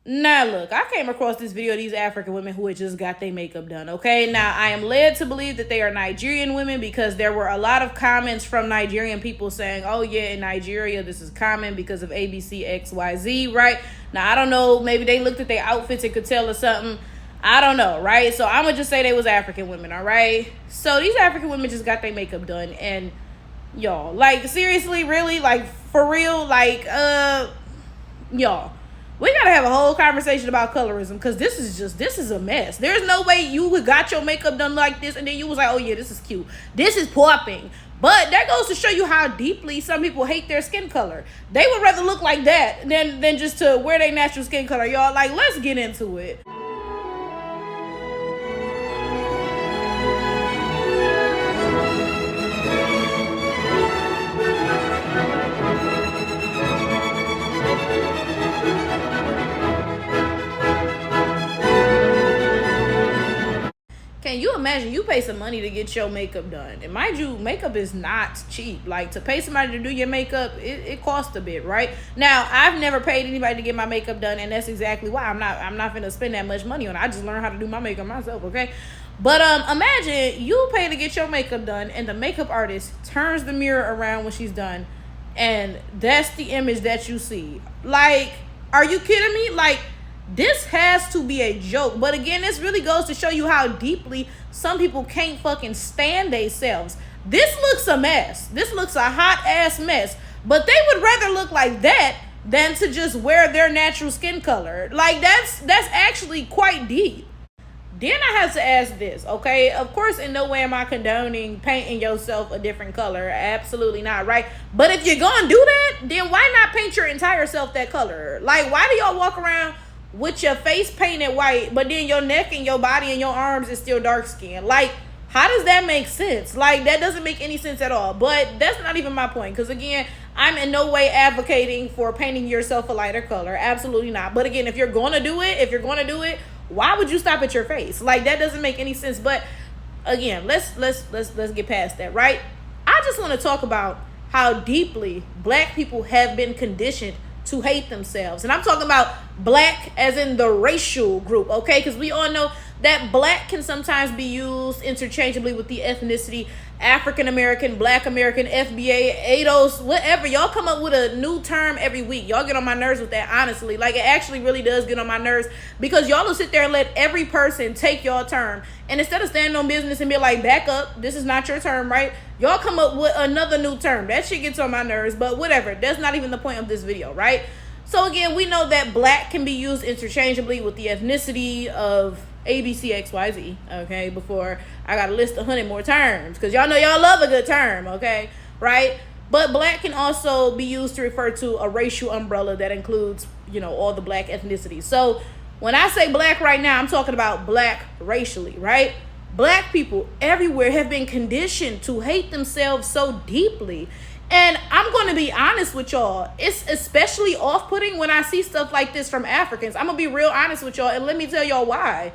Now, look, I came across this video of these African women who had just got their makeup done, okay? Now, I am led to believe that they are Nigerian women because there were a lot of comments from Nigerian people saying, oh, yeah, in Nigeria, this is common because of ABC, XYZ, right? Now, I don't know. Maybe they looked at their outfits and could tell or something. I don't know, right? So, I'm going to just say they was African women, all right? So, these African women just got their makeup done. And, y'all, like, seriously, really? Like, for real? Like, y'all. We gotta have a whole conversation about colorism because this is a mess. There's no way you got your makeup done like this and then you was like, oh yeah, this is cute. This is popping. But that goes to show you how deeply some people hate their skin color. They would rather look like that than just to wear their natural skin color, y'all. Like, let's get into it. Can you imagine you pay some money to get your makeup done? And mind you, makeup is not cheap. Like, to pay somebody to do your makeup, it costs a bit, right? Now, I've never paid anybody to get my makeup done, and that's exactly why I'm not gonna spend that much money on it. I just learned how to do my makeup myself, okay? But imagine you pay to get your makeup done, and the makeup artist turns the mirror around when she's done, and that's the image that you see. Like, are you kidding me? Like, this has to be a joke. But again, this really goes to show you how deeply some people can't fucking stand themselves. This looks a mess. This looks a hot ass mess. But they would rather look like that than to just wear their natural skin color. Like, that's actually quite deep. Then I have to ask this, okay? Of course, in no way am I condoning painting yourself a different color. Absolutely not, right? But if you're gonna do that, then why not paint your entire self that color? Like, why do y'all walk around with your face painted white, but then your neck and your body and your arms is still dark skin? Like, how does that make sense? Like, that doesn't make any sense at all. But that's not even my point, because again, I'm in no way advocating for painting yourself a lighter color. Absolutely not. But again, if you're gonna do it, why would you stop at your face? Like, that doesn't make any sense. But again, let's get past that, right? I just want to talk about how deeply black people have been conditioned to hate themselves. And I'm talking about black as in the racial group, okay? Because we all know that black can sometimes be used interchangeably with the ethnicity African American, Black American, FBA, ADOS, whatever. Y'all come up with a new term every week. Y'all get on my nerves with that, honestly. Like, it actually really does get on my nerves because y'all will sit there and let every person take your term. And instead of standing on business and be like, back up, this is not your term, right? Y'all come up with another new term. That shit gets on my nerves, but whatever. That's not even the point of this video, right? So again, we know that black can be used interchangeably with the ethnicity of ABCXYZ, okay, before I gotta list 100 more terms, because y'all know y'all love a good term, okay, right? But black can also be used to refer to a racial umbrella that includes, you know, all the black ethnicities. So when I say black right now, I'm talking about black racially, right? Black people everywhere have been conditioned to hate themselves so deeply. And I'm going to be honest with y'all, it's especially off-putting when I see stuff like this from Africans. I'm going to be real honest with y'all, and let me tell y'all why.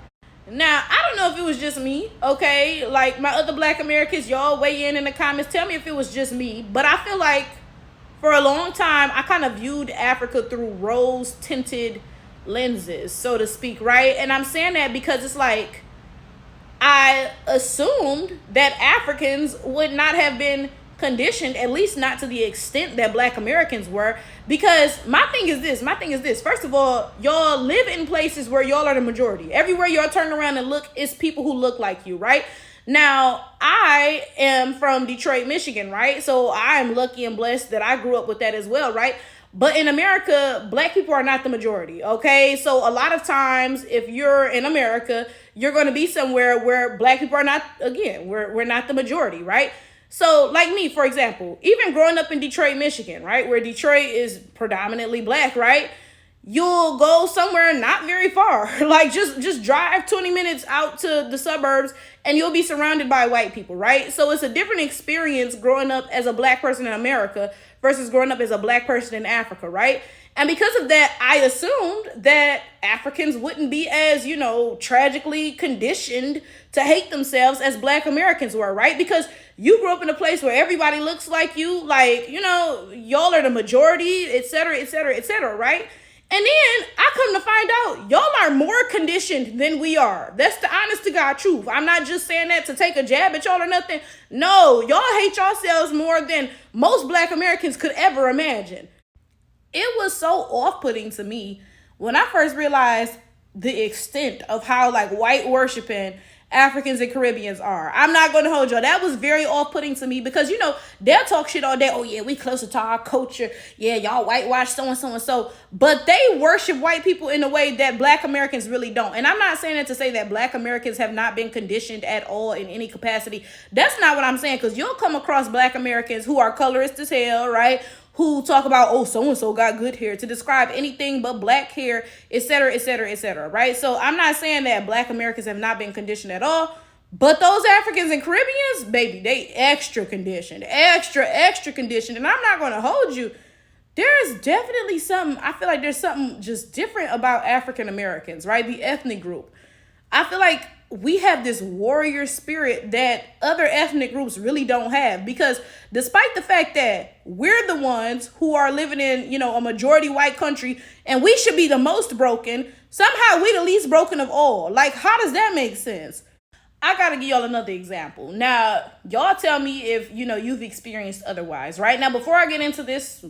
Now, I don't know if it was just me, okay? Like, my other Black Americans, y'all weigh in the comments. Tell me if it was just me. But I feel like for a long time, I kind of viewed Africa through rose-tinted lenses, so to speak, right? And I'm saying that because it's like, I assumed that Africans would not have been conditioned, at least not to the extent that Black Americans were, because my thing is this. First of all, y'all live in places where y'all are the majority. Everywhere y'all turn around and look, it's people who look like you, right? Now, I am from Detroit, Michigan, right? So I am lucky and blessed that I grew up with that as well, right? But in America, Black people are not the majority, okay? So a lot of times, if you're in America, you're going to be somewhere where Black people are not, again, we're not the majority, right? So, like me, for example, even growing up in Detroit, Michigan, right, where Detroit is predominantly Black, right, you'll go somewhere not very far, like just drive 20 minutes out to the suburbs and you'll be surrounded by white people, right? So it's a different experience growing up as a Black person in America versus growing up as a Black person in Africa, right? And because of that, I assumed that Africans wouldn't be as, you know, tragically conditioned to hate themselves as Black Americans were, right? Because you grew up in a place where everybody looks like you, like, you know, y'all are the majority, et cetera, et cetera, et cetera, right? And then I come to find conditioned than we are. That's the honest to God truth. I'm not just saying that to take a jab at y'all or nothing. No, y'all hate yourselves more than most Black Americans could ever imagine. It was so off-putting to me when I first realized the extent of how like white worshiping Africans and Caribbeans are. I'm not going to hold y'all. That was very off-putting to me because, you know, they'll talk shit all day. Oh, yeah, we closer to our culture. Yeah, y'all whitewash so-and-so and so. But they worship white people in a way that Black Americans really don't. And I'm not saying that to say that Black Americans have not been conditioned at all in any capacity. That's not what I'm saying, because you'll come across Black Americans who are colorist as hell, right? Who talk about, oh, so-and-so got good hair, to describe anything but black hair, etc., etc., etc., right? So I'm not saying that Black Americans have not been conditioned at all, but those Africans and Caribbeans, baby, they extra conditioned, extra conditioned. And I'm not going to hold you. There's definitely something, I feel like there's something just different about African Americans, right? The ethnic group. I feel like we have this warrior spirit that other ethnic groups really don't have, because despite the fact that we're the ones who are living in, you know, a majority white country and we should be the most broken, somehow we the least broken of all. Like, how does that make sense? I gotta give y'all another example. Now, y'all tell me if, you know, you've experienced otherwise, right? Now, before I get into this,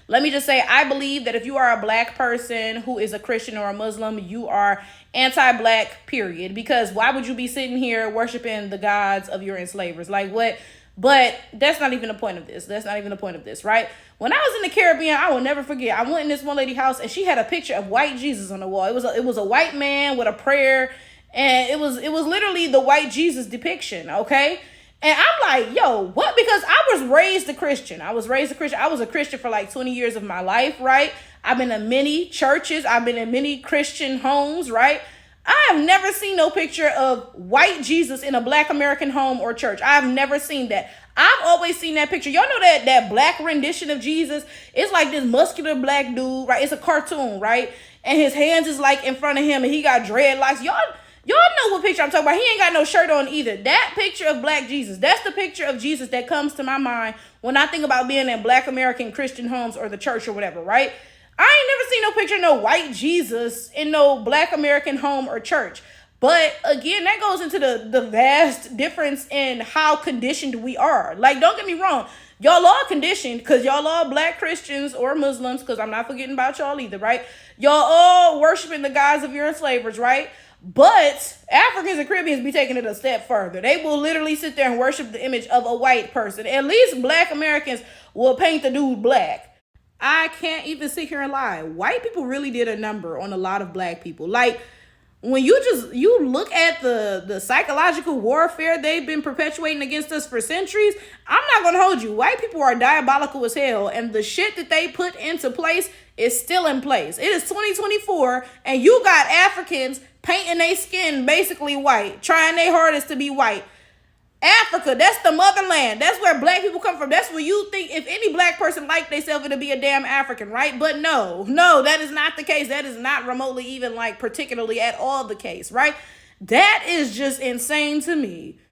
let me just say, I believe that if you are a Black person who is a Christian or a Muslim, you are anti-Black, period. Because why would you be sitting here worshiping the gods of your enslavers? Like, what? But that's not even the point of this. Right? When I was in the Caribbean, I will never forget. I went in this one lady's house and she had a picture of white Jesus on the wall. It was a white man with a prayer. And it was literally the white Jesus depiction, okay? And I'm like, yo, what? Because I was raised a Christian. I was a Christian for like 20 years of my life, right? I've been in many churches. I've been in many Christian homes, right? I have never seen no picture of white Jesus in a Black American home or church. I've never seen that. I've always seen that picture. Y'all know that Black rendition of Jesus? It's like this muscular Black dude, right? It's a cartoon, right? And his hands is like in front of him and he got dreadlocks. Y'all know what picture I'm talking about. He ain't got no shirt on either. That picture of Black Jesus, that's the picture of Jesus that comes to my mind when I think about being in Black American Christian homes or the church or whatever, right? I ain't never seen no picture of no white Jesus in no Black American home or church. But again, that goes into the vast difference in how conditioned we are. Like, don't get me wrong. Y'all are conditioned because y'all are Black Christians or Muslims, because I'm not forgetting about y'all either, right? Y'all all worshiping the gods of your enslavers, right? But Africans and Caribbeans be taking it a step further. They will literally sit there and worship the image of a white person. At least Black Americans will paint the dude black. I can't even sit here and lie. White people really did a number on a lot of Black people. Like, when you look at the psychological warfare they've been perpetuating against us for centuries, I'm not going to hold you. White people are diabolical as hell, and the shit that they put into place is still in place. It is 2024, and you got Africans painting their skin basically white, trying their hardest to be white. Africa, that's the motherland. That's where Black people come from. That's where you think if any Black person liked themselves, it'll be a damn African, right? But no, that is not the case. That is not remotely even like particularly at all the case, right? That is just insane to me.